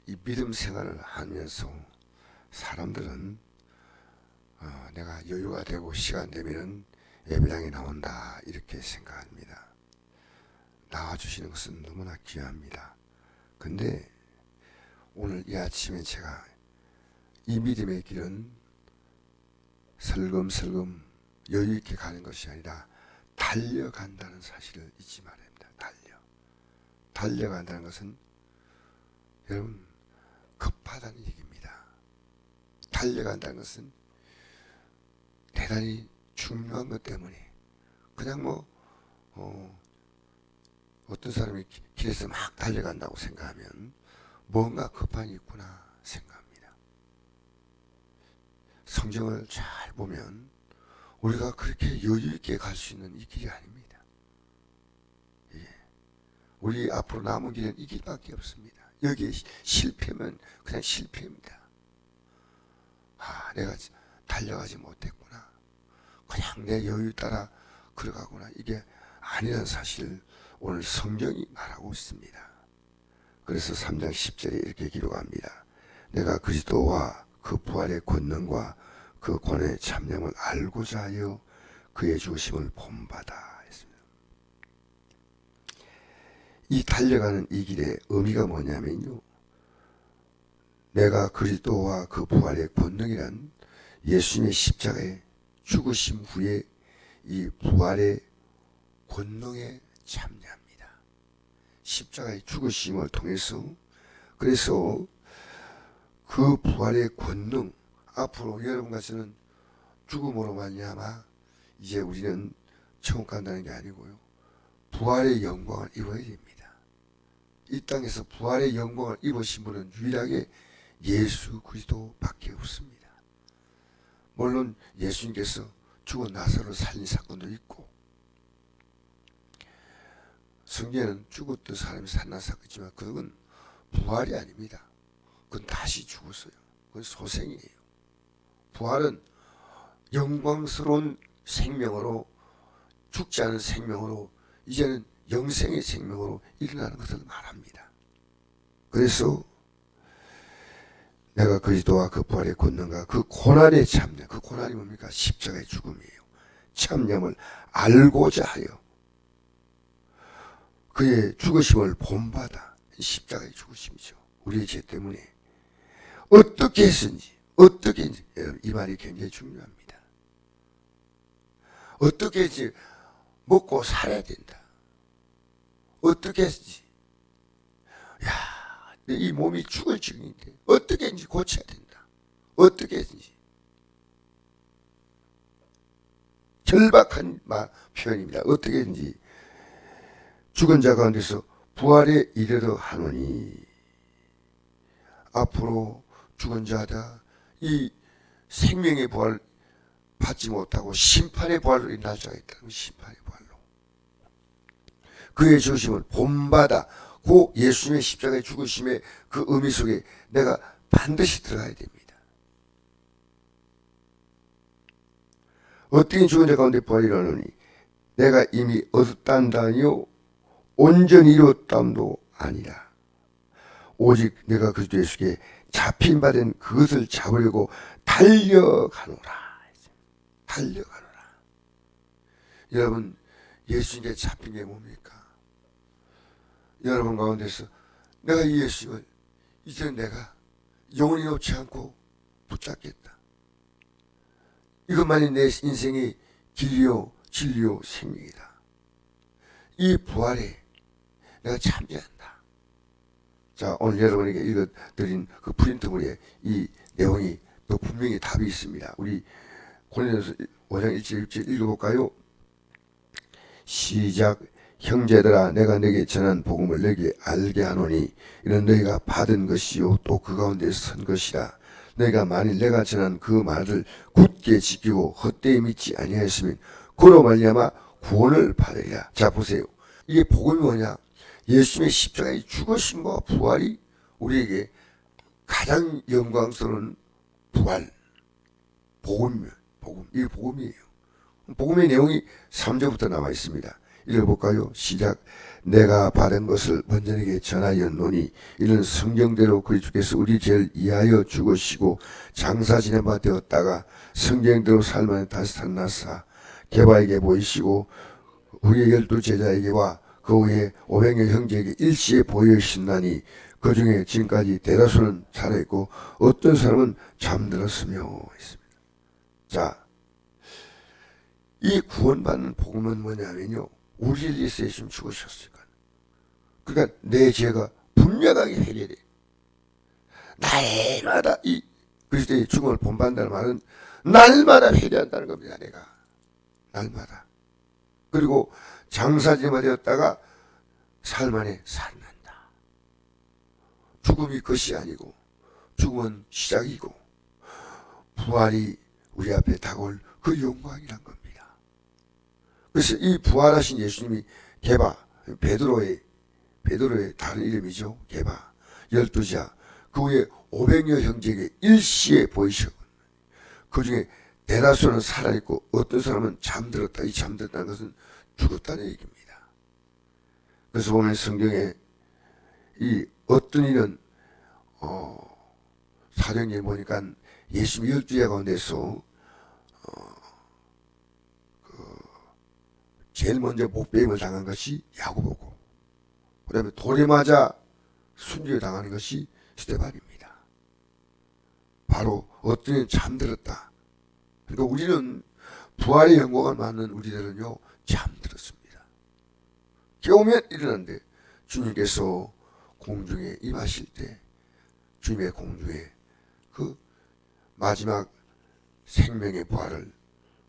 이 믿음 생활을 하면서 사람들은 내가 여유가 되고 시간 되면은 예배당에 나온다 이렇게 생각합니다. 나와주시는 것은 너무나 귀합니다. 근데 오늘 이 아침에 제가 이 믿음의 길은 슬금슬금 여유있게 가는 것이 아니라 달려간다는 사실을 잊지 말아야 합니다. 달려간다는 것은 여러분 급하다는 얘기입니다. 달려간다는 것은 대단히 중요한 것 때문에 그냥 어떤 사람이 길에서 막 달려간다고 생각하면 뭔가 급한 게 있구나 생각합니다. 성경을 잘 보면 우리가 그렇게 여유있게 갈 수 있는 이 길이 아닙니다. 우리 앞으로 남은 길은 이 길밖에 없습니다. 여기에 실패면 그냥 실패입니다. 내가 달려가지 못했구나. 그냥 내 여유 따라 걸어가구나. 이게 아니라는 사실을 오늘 성경이 말하고 있습니다. 그래서 3장 10절에 이렇게 기록합니다. 내가 그리스도와 그 부활의 권능과 그 권의 참념을 알고자 하여 그의 죽으심을 본받아 했습니다. 이 달려가는 이 길의 의미가 뭐냐면요, 내가 그리스도와 그 부활의 권능이란 예수님의 십자가의 죽으심 후에 이 부활의 권능에 참여합니다. 십자가의 죽으심을 통해서, 그래서 그 부활의 권능, 앞으로 여러분과 저는 죽음으로 말미암아 이제 우리는 천국 간다는 게 아니고요, 부활의 영광을 입어야 됩니다. 이 땅에서 부활의 영광을 입으신 분은 유일하게 예수 그리스도밖에 없습니다. 물론 예수님께서 죽은 나사로를 살린 사건도 있고, 성경에는 죽었던 사람이 살아난 사건이 있지만 그건 부활이 아닙니다. 그건 다시 죽었어요. 그건 소생이에요. 부활은 영광스러운 생명으로, 죽지 않은 생명으로, 이제는 영생의 생명으로 일어나는 것을 말합니다. 그래서 내가 그리스도와 그 부활의 권능과 그 고난의 참념, 그 고난이 뭡니까? 십자가의 죽음이에요. 참념을 알고자 하여 그의 죽으심을 본받아. 십자가의 죽으심이죠. 우리의 죄 때문에 어떻게 했는지, 이 말이 굉장히 중요합니다. 어떻게 했지? 먹고 살아야 된다. 어떻게 했지? 이 몸이 죽을 지경인데 어떻게 했는지 고쳐야 된다. 어떻게 했는지. 절박한 표현입니다. 어떻게 했는지. 죽은 자 가운데서 부활에 이르러 하노니, 앞으로 죽은 자다 이 생명의 부활 받지 못하고 심판의 부활로 일어날 자가 있다. 심판의 부활로 그의 죽으심을 본받아. 그 예수님의 십자가의 죽으심의 그 의미 속에 내가 반드시 들어가야 됩니다. 어떻게 죽은 자 가운데 부활이 일어나니 내가 이미 얻었단다니요 온전히 이루었담도 아니라 오직 내가 그리스도 예수께 잡힌 바 된 그것을 잡으려고 달려가노라. 달려가노라. 여러분, 예수님께 잡힌 게 뭡니까? 여러분 가운데서 내가 이 예수님을 이제 내가 영원히 놓지 않고 붙잡겠다. 이것만이 내 인생의 길이요 진리요 생명이다. 이 부활에 내가 참여한다. 자, 오늘 여러분에게 읽어드린 그 프린트물에 이 내용이 또 분명히 답이 있습니다. 우리 고린도서 5장 1절 6절 읽어볼까요? 시작. 형제들아, 내가 너에게 전한 복음을 너에게 알게 하노니 이는 너희가 받은 것이요 또 그 가운데 선 것이라. 너희가 만일 내가 전한 그 말을 굳게 지키고 헛되이 믿지 아니하였으면 그로 말미암아 구원을 받으리라. 자, 보세요. 이게 복음이 뭐냐? 예수님의 십자가의 죽으심과 부활이 우리에게 가장 영광스러운 부활, 복음. 이게 복음이에요. 복음의 내용이 3절부터 나와 있습니다. 읽어볼까요? 시작. 내가 받은 것을 먼저 내게 전하였노니 이는 성경대로 그리스도께서 우리 죄를 이하여 죽으시고 장사 지낸 바 되었다가 성경대로 살만에 다시 살아나사 게바에게 보이시고 우리의 12 제자에게와 그 후에 500여 형제에게 일시에 보이신다니 그 중에 지금까지 대다수는 살아있고 어떤 사람은 잠들었으며 있습니다. 자, 이 구원받는 복음은 뭐냐면요, 우리를 위해서 예수님 죽으셨으니까. 그러니까 내 죄가 분명하게 해결돼. 날마다 이 그리스도의 죽음을 본받는다는 말은 날마다 회개한다는 겁니다. 내가 날마다. 그리고 장사지마 되었다가 삶 안에 살아난다. 죽음이 것이 아니고 죽음은 시작이고 부활이 우리 앞에 다가올 그 영광이란 겁니다. 그래서 이 부활하신 예수님이 게바, 베드로의 다른 이름이죠. 게바, 12자, 그 후에 500여 형제에게 일시에 보이셨고 그 중에 대다수는 살아있고 어떤 사람은 잠들었다. 이 잠들었다는 것은 죽었다는 얘기입니다. 그래서 보면 성경에 이 어떤 일은 사도행전에 보니까 예수님 12자 가운데서 제일 먼저 목배임을 당한 것이 야고보고 그 다음에 돌에 맞아 순교를 당하는 것이 스데반입니다. 바로 어떤 이는 잠들었다. 그러니까 우리는 부활의 영광을 맞는 우리들은요 잠들었습니다. 깨우면 일어났는데 주님께서 공중에 임하실 때 주님의 공중에 그 마지막 생명의 부활을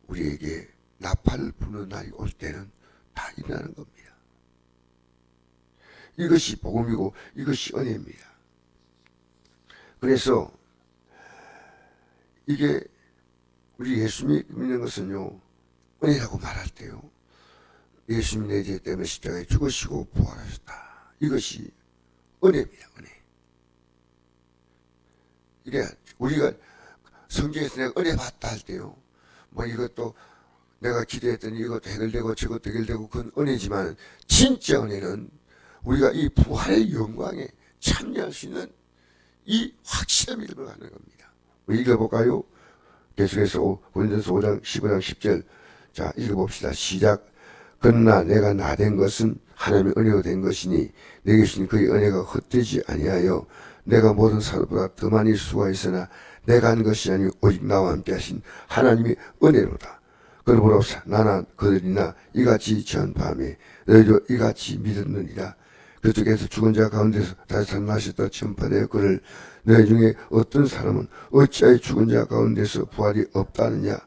우리에게 나팔을 부는 날이 올 때는 다 일어나는 겁니다. 이것이 복음이고 이것이 은혜입니다. 그래서 이게 우리 예수님이 믿는 것은요 은혜라고 말할 때요 예수님이 내 죄 때문에 십자가에 죽으시고 부활하셨다. 이것이 은혜입니다. 은혜. 이게 우리가 성경에서 내가 은혜 받다 할 때요 뭐 이것도 내가 기대했더니 이것도 해결되고 저것도 해결되고 그건 은혜지만 진짜 은혜는 우리가 이 부활의 영광에 참여할 수 있는 이 확실한 믿음을 갖는 겁니다. 읽어볼까요? 계속해서 고린도서 5장 15장 10절 자 읽어봅시다. 시작. 그러나 내가 나된 것은 하나님의 은혜로 된 것이니 내게 주신 그의 은혜가 헛되지 아니하여 내가 모든 사람보다 더 많이 수고하였으나 내가 한 것이 아니고 오직 나와 함께 하신 하나님의 은혜로다. 그러므로 나나 그들이나 이같이 전파하며 너희도 이같이 믿었느니라. 그쪽에서 죽은 자 가운데서 다시 살아나셨다 전파되어 그를 너희 중에 어떤 사람은 어찌하여 죽은 자 가운데서 부활이 없다느냐.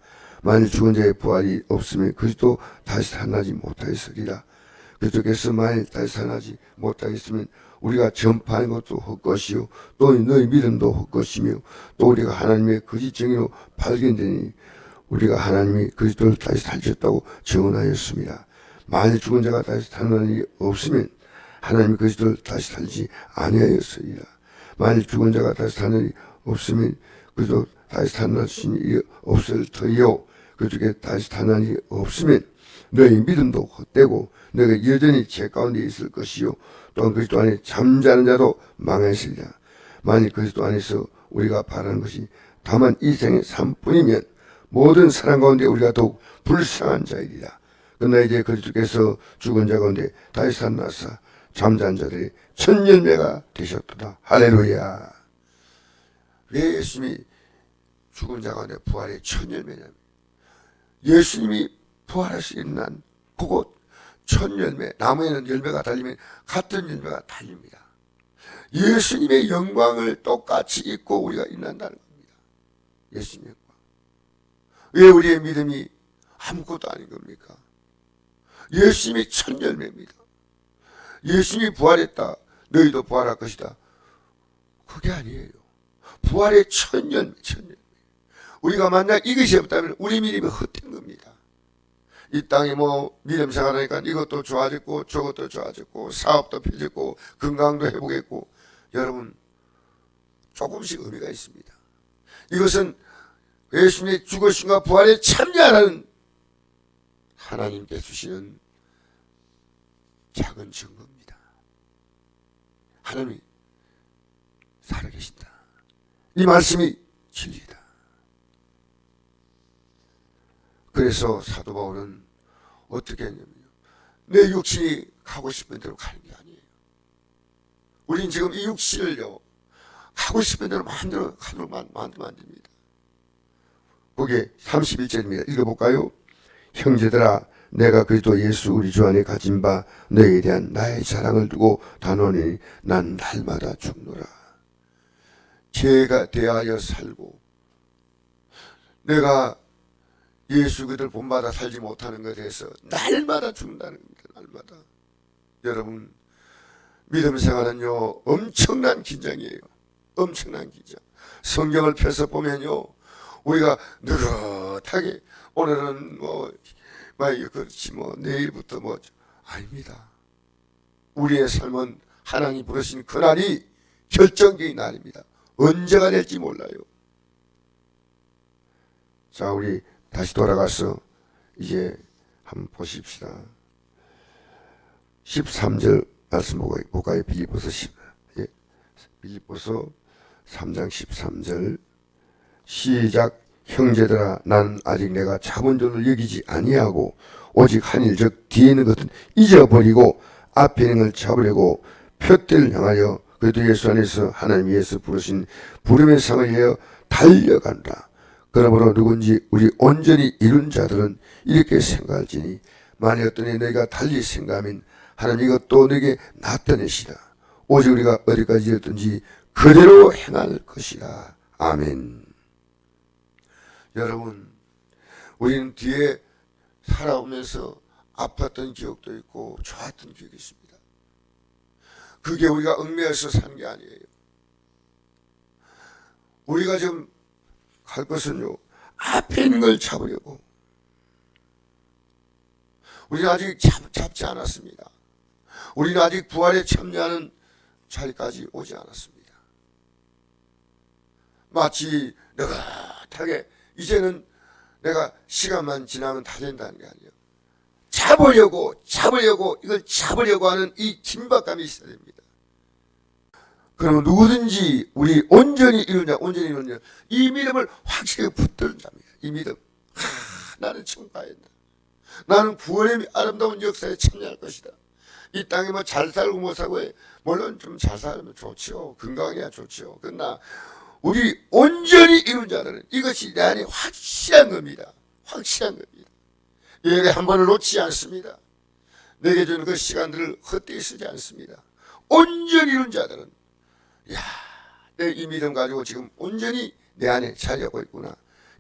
만일 죽은 자의 부활이 없으면 그리스도 다시 살아나지 못하였으리라. 그쪽에서 만일 다시 살아나지 못하겠으면 우리가 전파하는 것도 헛것이요 또 너희 믿음도 헛것이며 또 우리가 하나님의 거짓 증인으로 발견되니 우리가 하나님이 그리스도를 다시 살리셨다고 증언하였습니다. 만일 죽은 자가 다시 살아나는 일이 없으면 하나님이 그리스도를 다시 살리지 아니하였으리라. 만일 죽은 자가 다시 살아나는 일이 없으면 그리스도 다시 살아나신 일이 없을 터이요 그쪽에 다시 살아나는 일이 없으면 너희 믿음도 헛되고 너희가 여전히 죄 가운데 있을 것이요 또한 그리스도 안에 잠자는 자도 망하시리라. 만일 그리스도 안에서 우리가 바라는 것이 다만 이 생의 삶뿐이면 모든 사람 가운데 우리가 더욱 불쌍한 자이리라. 그러나 이제 그리스도께서 죽은 자 가운데 다시 살아나사 잠자는 자들이 첫 열매가 되셨도다. 할렐루야. 왜 예수님이 죽은 자 가운데 부활의 첫 열매냐면 예수님이 부활하시 일어난 그곳 첫 열매, 나무에는 열매가 달리면 같은 열매가 달립니다. 예수님의 영광을 똑같이 입고 우리가 일어난다는 겁니다. 예수님의 영광. 왜 우리의 믿음이 아무것도 아닌 겁니까? 예수님이 첫 열매입니다. 예수님이 부활했다. 너희도 부활할 것이다. 그게 아니에요. 부활의 첫 열매, 첫 열매. 우리가 만약 이것이 없다면 우리 믿음이 헛된 겁니다. 이 땅에 뭐 믿음 생활하니까 이것도 좋아졌고 저것도 좋아졌고 사업도 펴졌고 건강도 회복했고 여러분 조금씩 의미가 있습니다. 이것은 예수님의 죽으심과 부활에 참여하는 하나님께 주시는 작은 증거입니다. 하나님이 살아계신다. 이 말씀이 진리다. 그래서 사도 바울은 어떻게 했냐면요, 내 육신이 가고 싶은 대로 가는 게 아니에요. 우린 지금 이 육신을요, 가고 싶은 대로 마음대로 가도록 만들면 안 됩니다. 거기에 31절입니다. 읽어볼까요? 형제들아, 내가 그리스도 예수 우리 주 안에 가진 바 너희에 대한 나의 자랑을 두고 단언히 난 날마다 죽노라. 죄가 대하여 살고 내가 예수 그들 본받아 살지 못하는 것에 대해서 날마다 죽는다는 겁니다. 날마다. 여러분, 믿음 생활은요, 엄청난 긴장이에요. 엄청난 긴장. 성경을 펴서 보면요, 우리가 느긋하게 오늘은 그렇지 내일부터 아닙니다. 우리의 삶은 하나님이 부르신 그날이 결정적인 날입니다. 언제가 될지 몰라요. 자, 우리 다시 돌아가서 이제 한번 보십시다. 13절 말씀 볼까요? 빌립보서 3장 13절 시작. 형제들아, 나는 아직 내가 잡은 줄을 여기지 아니하고 오직 한 일 즉 뒤에 있는 것은 잊어버리고 앞에 있는 걸 잡으려고 표대를 향하여 그리스도 예수 안에서 하나님 위에서 부르신 부름의 상을 위하여 달려간다. 그러므로 누군지 우리 온전히 이룬 자들은 이렇게 생각할지니 만일 어떤 이 너희가 달리 생각하면 하나님 이것도 너에게 나타내시라. 오직 우리가 어디까지 이르든지 그대로 행할 것이라. 아멘. 여러분, 우리는 뒤에 살아오면서 아팠던 기억도 있고 좋았던 기억이 있습니다. 그게 우리가 얽매여서 사는 게 아니에요. 우리가 지금 갈 것은요, 앞에 있는 걸 잡으려고. 우리는 아직 잡지 않았습니다. 우리는 아직 부활에 참여하는 자리까지 오지 않았습니다. 마치 느긋하게 이제는 내가 시간만 지나면 다 된다는 게 아니에요. 잡으려고 이걸 잡으려고 하는 이 긴박감이 있어야 됩니다. 그러면 누구든지 우리 온전히 이루냐 이 믿음을 확실하게 붙드는 자입니다. 이 믿음. 나는 천국 가야 된다. 나는 구원의 아름다운 역사에 참여할 것이다. 이 땅에 잘 살고 못 살고 해. 물론 좀 잘 살면 좋지요. 건강해야 좋지요. 그러나 우리 온전히 이룬 자들은 이것이 내 안에 확실한 겁니다. 확실한 겁니다. 예배 한 번을 놓치지 않습니다. 내게 주는 그 시간들을 헛되이 쓰지 않습니다. 온전히 이룬 자들은 내 이 믿음 가지고 지금 온전히 내 안에 자리하고 있구나.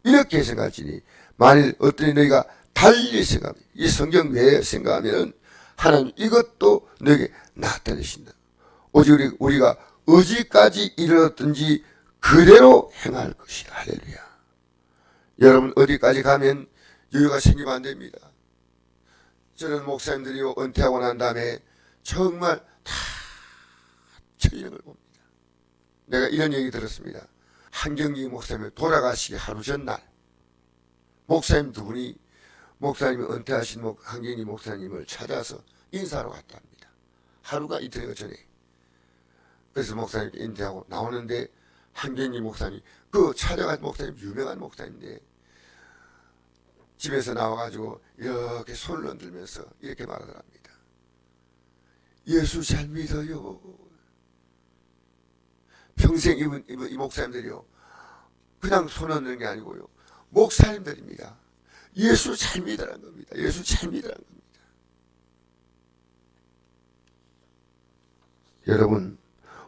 이렇게 생각하지니 만일 어떤 너희가 달리 생각하면 이 성경 외에 생각하면 하나님 이것도 너에게 나타내신다. 오직 우리가 어디까지 이르렀든지 그대로 행할 것이다. 할렐루야. 여러분 어디까지 가면 여유가 생기면 안 됩니다. 저는 목사님들이 은퇴하고 난 다음에 정말 다 처지는 걸 봅니다. 내가 이런 얘기 들었습니다. 한경기 목사님이 돌아가시기 하루 전날 목사님 두 분이 목사님이 은퇴하신 한경기 목사님을 찾아서 인사하러 갔다 합니다. 하루가 이틀 전에. 그래서 목사님께 인사하고 나오는데 한경기 목사님, 그 찾아간 목사님 유명한 목사님인데 집에서 나와가지고 이렇게 손을 흔들면서 이렇게 말하더랍니다. 예수 잘 믿어요. 평생 이 목사님들이요, 그냥 손 흔드는 게 아니고요, 목사님들입니다. 예수 잘 믿으라는 겁니다. 예수 잘 믿으라는 겁니다. 여러분,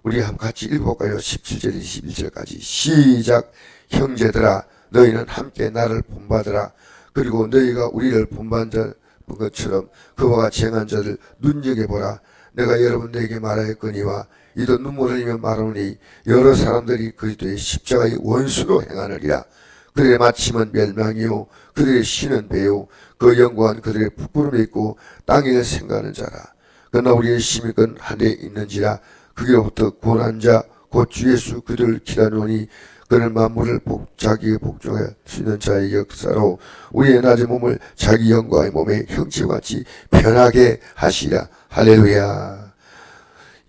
우리 한번 같이 읽어볼까요? 17절 21절까지 시작. 형제들아, 너희는 함께 나를 본받으라. 그리고 너희가 우리를 본받은 것처럼 그와 같이 행한 자를 눈여겨보라. 내가 여러분들에게 말하였거니와 이도 눈물을 흘리며 말하노니 여러 사람들이 그리스도의 십자가의 원수로 행하느니라. 그들의 마침은 멸망이요 그들의 신은 배요 그 영광은 그들의 부끄러움에 있고 땅에 생각하는 자라. 그러나 우리의 힘이 건 하늘에 있는지라. 그게로부터 구원한 자 곧 주 예수 그들을 기다리노니 그는 만물을 자기의 복종할 수 있는 자의 역사로 우리의 낮은 몸을 자기 영광의 몸의 형체와 같이 변하게 하시라. 할렐루야.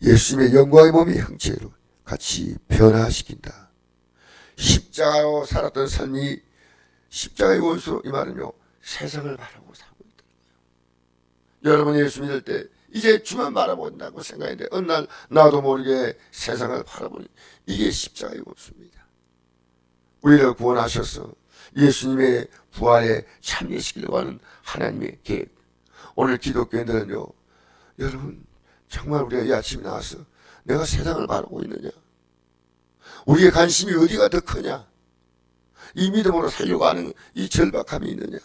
예수님의 영광의 몸이 형체로 같이 변화시킨다. 십자가로 살았던 삶이 십자가의 원수로, 이 말은요, 세상을 바라보고 살고 있다. 여러분 예수 믿을 때 이제 주만 바라본다고 생각했는데 어느 날 나도 모르게 세상을 바라보니 이게 십자가의 원수입니다. 우리를 구원하셔서 예수님의 부활에 참여시키려고 하는 하나님의 계획. 오늘 기독교인들은요, 여러분 정말 우리가 이 아침에 나와서 내가 세상을 바라보고 있느냐, 우리의 관심이 어디가 더 크냐, 이 믿음으로 살려고 하는 이 절박함이 있느냐,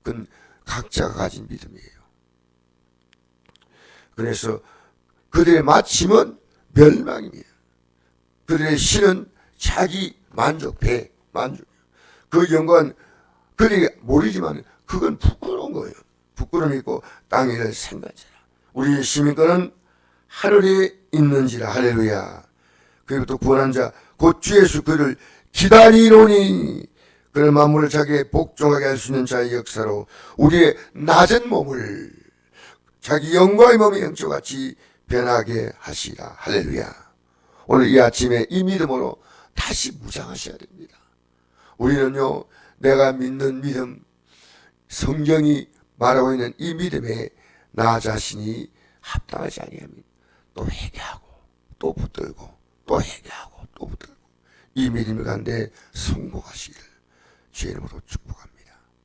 그건 각자가 가진 믿음이에요. 그래서 그들의 마침은 멸망이에요. 그들의 신은 자기 만족, 만족. 그 영광은 그들이 모르지만 그건 부끄러운 거예요. 부끄러움이 있고 땅의 일을 생각하지라. 우리의 시민권은 하늘에 있는지라. 할렐루야. 그리고 또 구원한 자 곧 주 예수 그를 기다리노니, 그를 만물을 자기의 복종하게 할 수 있는 자의 역사로 우리의 낮은 몸을 자기 영광의 몸의 형체같이 변하게 하시라. 할렐루야. 오늘 이 아침에 이 믿음으로 다시 무장하셔야 됩니다. 우리는요, 내가 믿는 믿음, 성경이 말하고 있는 이 믿음에 나 자신이 합당하지 아니하면 또 회개하고 또 붙들고 또 회개하고 또 붙들고 이 믿음을 가운데 성공하시기를 주의 이름으로 축복합니다.